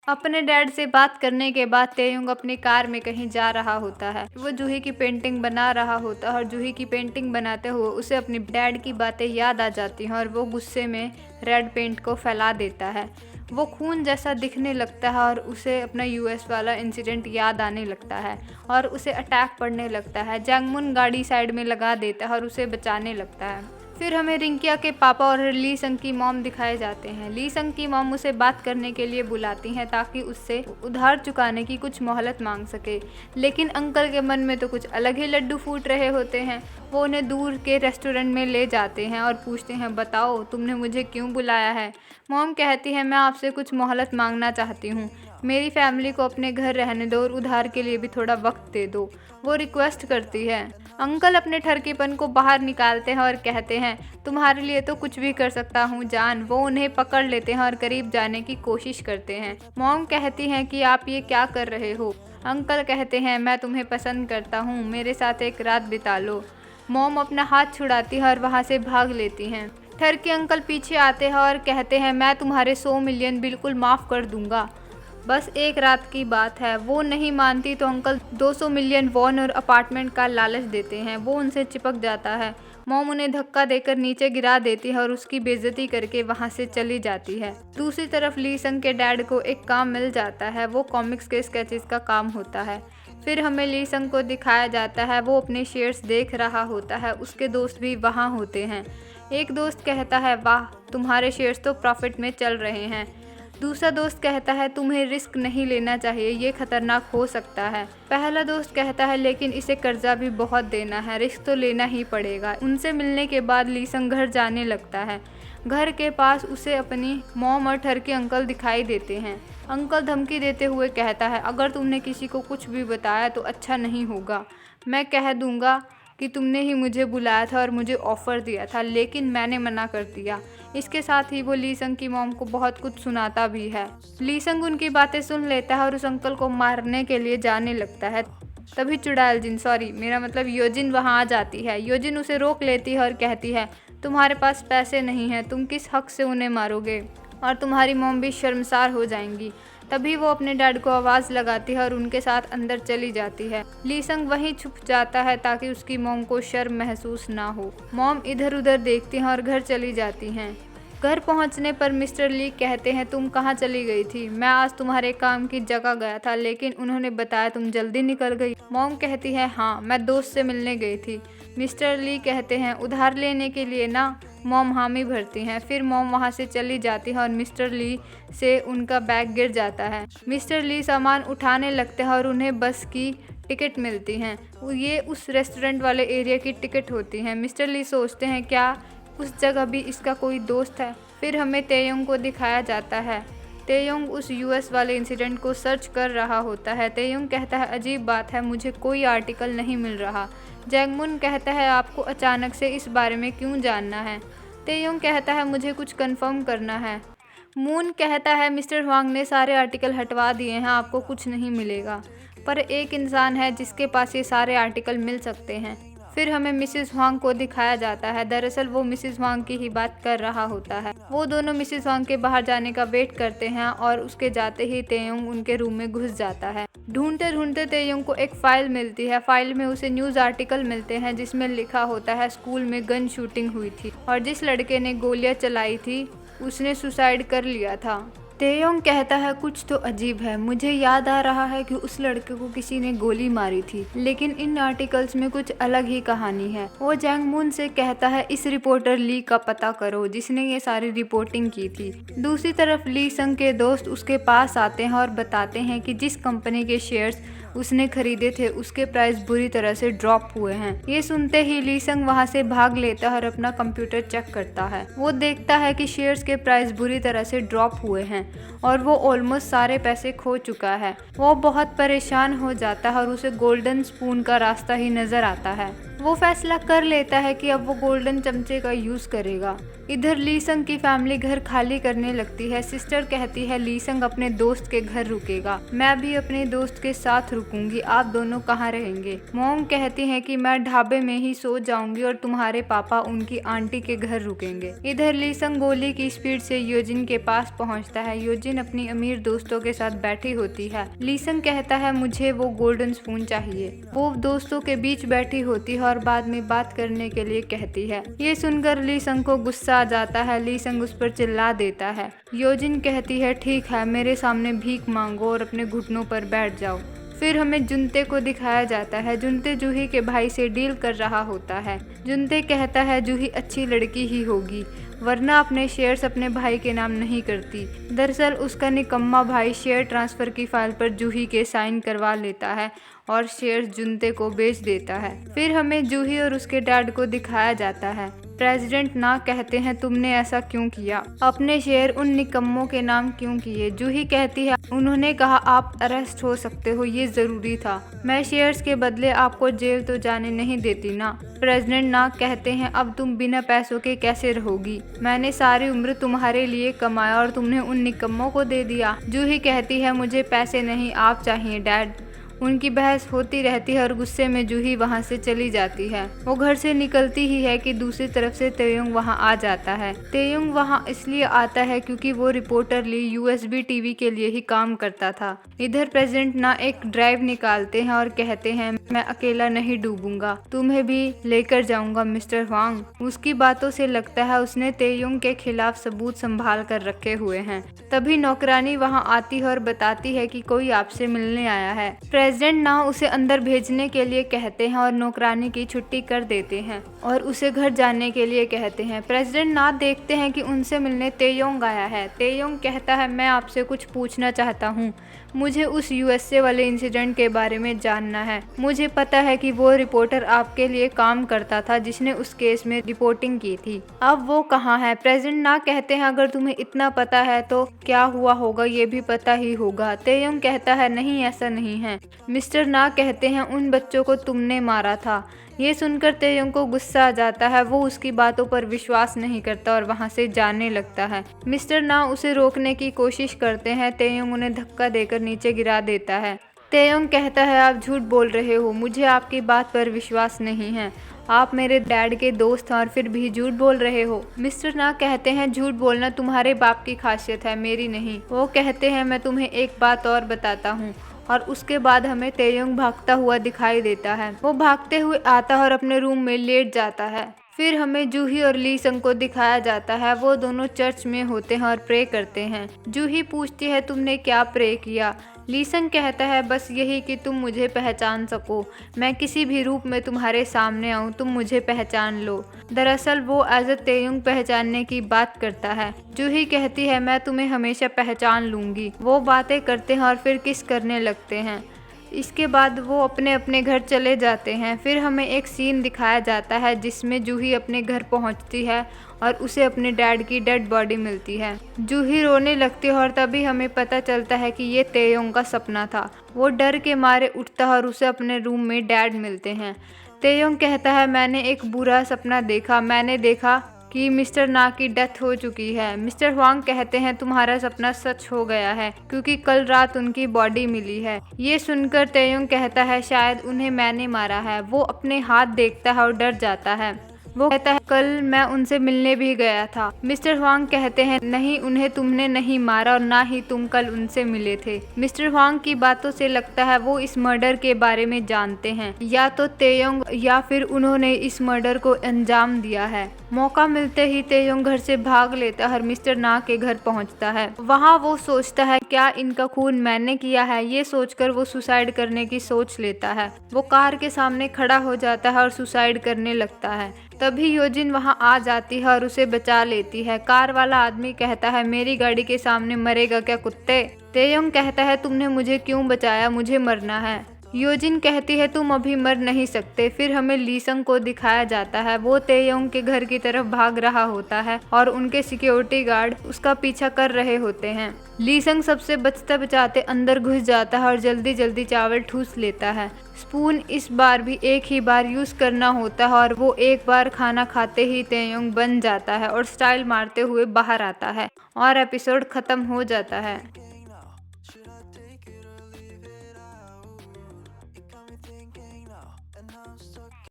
अपने डैड से बात करने के बाद तेयुंग अपनी कार में कहीं जा रहा होता है। वो जूही की पेंटिंग बना रहा होता है और जूही की पेंटिंग बनाते हुए उसे अपनी डैड की बातें याद आ जाती हैं और वो गुस्से में रेड पेंट को फैला देता है। वो खून जैसा दिखने लगता है और उसे अपना यूएस वाला इंसिडेंट याद आने लगता है और उसे अटैक पड़ने लगता है। जैंगमुन गाड़ी साइड में लगा देता है और उसे बचाने लगता है। फिर हमें रिंकिया के पापा और ली संग की मॉम दिखाए जाते हैं। ली संग की मॉम उसे बात करने के लिए बुलाती हैं ताकि उससे उधार चुकाने की कुछ मोहलत मांग सके, लेकिन अंकल के मन में तो कुछ अलग ही लड्डू फूट रहे होते हैं। वो उन्हें दूर के रेस्टोरेंट में ले जाते हैं और पूछते हैं, बताओ तुमने मुझे क्यों बुलाया है। मॉम कहती है, मैं आपसे कुछ मोहलत मांगना चाहती हूँ, मेरी फैमिली को अपने घर रहने दो और उधार के लिए भी थोड़ा वक्त दे दो। वो रिक्वेस्ट करती है। अंकल अपने ठरकीपन को बाहर निकालते हैं और कहते हैं, तुम्हारे लिए तो कुछ भी कर सकता हूँ जान। वो उन्हें पकड़ लेते हैं और करीब जाने की कोशिश करते हैं। मॉम कहती हैं कि आप ये क्या कर रहे हो। अंकल कहते हैं, मैं तुम्हें पसंद करता हूँ, मेरे साथ एक रात बिता लो। मॉम अपना हाथ छुड़ाती है और वहाँ से भाग लेती हैं। ठरकी अंकल पीछे आते हैं और कहते हैं, मैं तुम्हारे 100 मिलियन बिल्कुल माफ़ कर दूंगा, बस एक रात की बात है। वो नहीं मानती तो अंकल 200 मिलियन वॉन और अपार्टमेंट का लालच देते हैं। वो उनसे चिपक जाता है। मॉम उन्हें धक्का देकर नीचे गिरा देती है और उसकी बेइज्जती करके वहां से चली जाती है। दूसरी तरफ ली संग के डैड को एक काम मिल जाता है। वो कॉमिक्स के स्केचेस का काम होता है। फिर हमें ली संग को दिखाया जाता है। वो अपने शेयर्स देख रहा होता है। उसके दोस्त भी वहाँ होते हैं। एक दोस्त कहता है, वाह तुम्हारे शेयर्स तो प्रॉफिट में चल रहे हैं। दूसरा दोस्त कहता है, तुम्हें रिस्क नहीं लेना चाहिए, ये खतरनाक हो सकता है। पहला दोस्त कहता है, लेकिन इसे कर्जा भी बहुत देना है, रिस्क तो लेना ही पड़ेगा। उनसे मिलने के बाद ली संग घर जाने लगता है। घर के पास उसे अपनी मॉम और ठरकी अंकल दिखाई देते हैं। अंकल धमकी देते हुए कहता है, अगर तुमने किसी को कुछ भी बताया तो अच्छा नहीं होगा। मैं कह दूंगा कि तुमने ही मुझे बुलाया था और मुझे ऑफ़र दिया था, लेकिन मैंने मना कर दिया। इसके साथ ही वो ली संग की मॉम को बहुत कुछ सुनाता भी है। ली संग उनकी बातें सुन लेता है और उस अंकल को मारने के लिए जाने लगता है। तभी योजिन वहाँ आ जाती है। योजिन उसे रोक लेती है और कहती है, तुम्हारे पास पैसे नहीं हैं, तुम किस हक से उन्हें मारोगे, और तुम्हारी मॉम भी शर्मसार हो जाएंगी। तभी वो अपने डैड को आवाज़ लगाती है और उनके साथ अंदर चली जाती है। ली संग वहीं छुप जाता है ताकि उसकी मॉम को शर्म महसूस ना हो। मॉम इधर उधर देखती हैं और घर चली जाती हैं। घर पहुंचने पर मिस्टर ली कहते हैं, तुम कहाँ चली गई थी? मैं आज तुम्हारे काम की जगह गया था, लेकिन उन्होंने बताया तुम जल्दी निकल गई। मॉम कहती है, हाँ मैं दोस्त से मिलने गई थी। मिस्टर ली कहते हैं, उधार लेने के लिए ना? मॉम हामी भरती हैं। फिर मॉम वहाँ से चली जाती है और मिस्टर ली से उनका बैग गिर जाता है। मिस्टर ली सामान उठाने लगते हैं और उन्हें बस की टिकट मिलती हैं। ये उस रेस्टोरेंट वाले एरिया की टिकट होती हैं। मिस्टर ली सोचते हैं, क्या उस जगह भी इसका कोई दोस्त है? फिर हमें तेयोंग को दिखाया जाता है। तेयोंग उस यूएस वाले इंसिडेंट को सर्च कर रहा होता है। तेयोंग कहता है, अजीब बात है, मुझे कोई आर्टिकल नहीं मिल रहा। जैंगमुन कहता है, आपको अचानक से इस बारे में क्यों जानना है? तेयोंग कहता है, मुझे कुछ कंफर्म करना है। मून कहता है, मिस्टर हुआंग ने सारे आर्टिकल हटवा दिए हैं, आपको कुछ नहीं मिलेगा। पर एक इंसान है जिसके पास ये सारे आर्टिकल मिल सकते हैं। फिर हमें मिसेस हुआंग को दिखाया जाता है। दरअसल वो मिसेस हुआंग की ही बात कर रहा होता है। वो दोनों मिसेस हुआंग के बाहर जाने का वेट करते हैं और उसके जाते ही तेयोंग उनके रूम में घुस जाता है। ढूंढते ढूंढते तेयोंग को एक फाइल मिलती है। फाइल में उसे न्यूज़ आर्टिकल मिलते हैं जिसमें लिखा होता है, स्कूल में गन शूटिंग हुई थी और जिस लड़के ने गोलियां चलाई थी उसने सुसाइड कर लिया था। तेयोंग कहता है, कुछ तो अजीब है, मुझे याद आ रहा है कि उस लड़के को किसी ने गोली मारी थी, लेकिन इन आर्टिकल्स में कुछ अलग ही कहानी है। वो जैंगमुन से कहता है, इस रिपोर्टर ली का पता करो जिसने ये सारी रिपोर्टिंग की थी। दूसरी तरफ ली संग के दोस्त उसके पास आते हैं और बताते हैं कि जिस कंपनी के शेयर्स उसने खरीदे थे उसके प्राइस बुरी तरह से ड्रॉप हुए हैं। ये सुनते ही ली संग वहाँ से भाग लेता है और अपना कंप्यूटर चेक करता है। वो देखता है कि शेयर्स के प्राइस बुरी तरह से ड्रॉप हुए हैं और वो ऑलमोस्ट सारे पैसे खो चुका है। वो बहुत परेशान हो जाता है और उसे गोल्डन स्पून का रास्ता ही नजर आता है। वो फैसला कर लेता है कि अब वो गोल्डन चमचे का यूज करेगा। इधर लीसंग की फैमिली घर खाली करने लगती है। सिस्टर कहती है लीसंग अपने दोस्त के घर रुकेगा, मैं भी अपने दोस्त के साथ रुकूंगी, आप दोनों कहाँ रहेंगे। मॉम कहती है कि मैं ढाबे में ही सो जाऊंगी और तुम्हारे पापा उनकी आंटी के घर रुकेंगे। इधर लीसंग गोली की स्पीड से योजिन के पास पहुंचता है। योजिन अपनी अमीर दोस्तों के साथ बैठी होती है। लीसंग कहता है मुझे वो गोल्डन स्पून चाहिए। वो दोस्तों के बीच बैठी होती है और बाद में बात करने के लिए कहती है। ये सुनकर लीसंग को गुस्सा आ जाता है। लीसंग उस पर चिल्ला देता है। योजिन कहती है ठीक है, मेरे सामने भीख मांगो और अपने घुटनों पर बैठ जाओ। फिर हमें जुनते को दिखाया जाता है। जुनते जूही के भाई से डील कर रहा होता है। जुनते कहता है जूही अच्छी लड़की ही होगी, वरना अपने शेयर्स अपने भाई के नाम नहीं करती। दरअसल उसका निकम्मा भाई शेयर ट्रांसफ़र की फाइल पर जूही के साइन करवा लेता है और शेयर्स जुनते को बेच देता है। फिर हमें जूही और उसके डैड को दिखाया जाता है। प्रेसिडेंट ना कहते हैं तुमने ऐसा क्यों किया, अपने शेयर उन निकम्मों के नाम क्यों किए। जूही कहती है उन्होंने कहा आप अरेस्ट हो सकते हो, ये जरूरी था, मैं शेयर्स के बदले आपको जेल तो जाने नहीं देती ना। प्रेसिडेंट ना कहते हैं अब तुम बिना पैसों के कैसे रहोगी, मैंने सारी उम्र तुम्हारे लिए कमाया और तुमने उन निकम्मों को दे दिया। जूही कहती है मुझे पैसे नहीं आप चाहिए डैड। उनकी बहस होती रहती है और गुस्से में जूही वहां से चली जाती है। वो घर से निकलती ही है कि दूसरी तरफ से तेयुंग वहां आ जाता है। तेयुंग वहां इसलिए आता है क्योंकि वो रिपोर्टर ली यूएसबी टीवी के लिए ही काम करता था। इधर प्रेसिडेंट ना एक ड्राइव निकालते हैं और कहते हैं मैं अकेला नहीं डूबूंगा, तुम्हें भी लेकर जाऊंगा मिस्टर वांग। उसकी बातों से लगता है उसने तेयुंग के खिलाफ सबूत संभाल कर रखे हुए हैं। तभी नौकरानी वहाँ आती है और बताती है कि कोई आपसे मिलने आया है। प्रेसिडेंट ना उसे अंदर भेजने के लिए कहते हैं और नौकरानी की छुट्टी कर देते हैं और उसे घर जाने के लिए कहते हैं। प्रेसिडेंट ना देखते हैं कि उनसे मिलने तेयोंग आया है। तेयोंग कहता है मैं आपसे कुछ पूछना चाहता हूँ, मुझे उस यूएसए वाले इंसिडेंट के बारे में जानना है। मुझे पता है कि वो रिपोर्टर आपके लिए काम करता था जिसने उस केस में रिपोर्टिंग की थी, अब वो कहाँ है। प्रेसिडेंट ना कहते हैं अगर तुम्हें इतना पता है तो क्या हुआ होगा ये भी पता ही होगा। तेयोंग कहता है नहीं ऐसा नहीं है। मिस्टर ना कहते हैं उन बच्चों को तुमने मारा था। ये सुनकर तेयोंग को गुस्सा आ जाता है। वो उसकी बातों पर विश्वास नहीं करता और वहाँ से जाने लगता है। मिस्टर ना उसे रोकने की कोशिश करते हैं। तेयोंग उन्हें धक्का देकर नीचे गिरा देता है। तेयोंग कहता है आप झूठ बोल रहे हो, मुझे आपकी बात पर विश्वास नहीं है, आप मेरे डैड के दोस्त हैं और फिर भी झूठ बोल रहे हो। मिस्टर ना कहते हैं झूठ बोलना तुम्हारे बाप की खासियत है, मेरी नहीं। वो कहते हैं मैं तुम्हें एक बात और बताता हूँ। और उसके बाद हमें तेयोंग भागता हुआ दिखाई देता है। वो भागते हुए आता है और अपने रूम में लेट जाता है। फिर हमें जूही और लीसंग को दिखाया जाता है। वो दोनों चर्च में होते हैं और प्रे करते हैं। जूही पूछती है तुमने क्या प्रे किया। लीसंग कहता है बस यही कि तुम मुझे पहचान सको, मैं किसी भी रूप में तुम्हारे सामने आऊँ तुम मुझे पहचान लो। दरअसल वो एज अ तेयुंग पहचानने की बात करता है। जूही कहती है मैं तुम्हें हमेशा पहचान लूँगी। वो बातें करते हैं और फिर किस करने लगते हैं। इसके बाद वो अपने अपने घर चले जाते हैं। फिर हमें एक सीन दिखाया जाता है जिसमें जूही अपने घर पहुंचती है और उसे अपने डैड की डेड बॉडी मिलती है। जूही रोने लगती है और तभी हमें पता चलता है कि ये तेयोंग का सपना था। वो डर के मारे उठता है और उसे अपने रूम में डैड मिलते हैं। तेयोंग कहता है मैंने एक बुरा सपना देखा, मैंने देखा कि मिस्टर ना की डेथ हो चुकी है। मिस्टर वांग कहते हैं तुम्हारा सपना सच हो गया है क्योंकि कल रात उनकी बॉडी मिली है। ये सुनकर तेयोंग कहता है शायद उन्हें मैंने मारा है। वो अपने हाथ देखता है और डर जाता है। वो कहता है कल मैं उनसे मिलने भी गया था। मिस्टर वांग कहते हैं नहीं, उन्हें तुमने नहीं मारा और ना ही तुम कल उनसे मिले थे। मिस्टर वांग की बातों से लगता है वो इस मर्डर के बारे में जानते हैं, या तो तेयोंग या फिर उन्होंने इस मर्डर को अंजाम दिया है। मौका मिलते ही तेयोंग घर से भाग लेता है और मिस्टर ना के घर पहुंचता है। वहाँ वो सोचता है क्या इनका खून मैंने किया है। ये सोचकर वो सुसाइड करने की सोच लेता है। वो कार के सामने खड़ा हो जाता है और सुसाइड करने लगता है। तभी योजिन वहां आ जाती है और उसे बचा लेती है। कार वाला आदमी कहता है मेरी गाड़ी के सामने मरेगा क्या कुत्ते। तेयोंग कहता है तुमने मुझे क्यों बचाया, मुझे मरना है। योजिन कहती है तुम अभी मर नहीं सकते। फिर हमें लीसंग को दिखाया जाता है, वो तेयोंग के घर की तरफ भाग रहा होता है और उनके सिक्योरिटी गार्ड उसका पीछा कर रहे होते हैं। लीसंग सबसे बचते बचाते अंदर घुस जाता है और जल्दी जल्दी चावल ठूस लेता है। स्पून इस बार भी एक ही बार यूज करना होता है और वो एक बार खाना खाते ही तेयोंग बन जाता है और स्टाइल मारते हुए बाहर आता है और एपिसोड खत्म हो जाता है।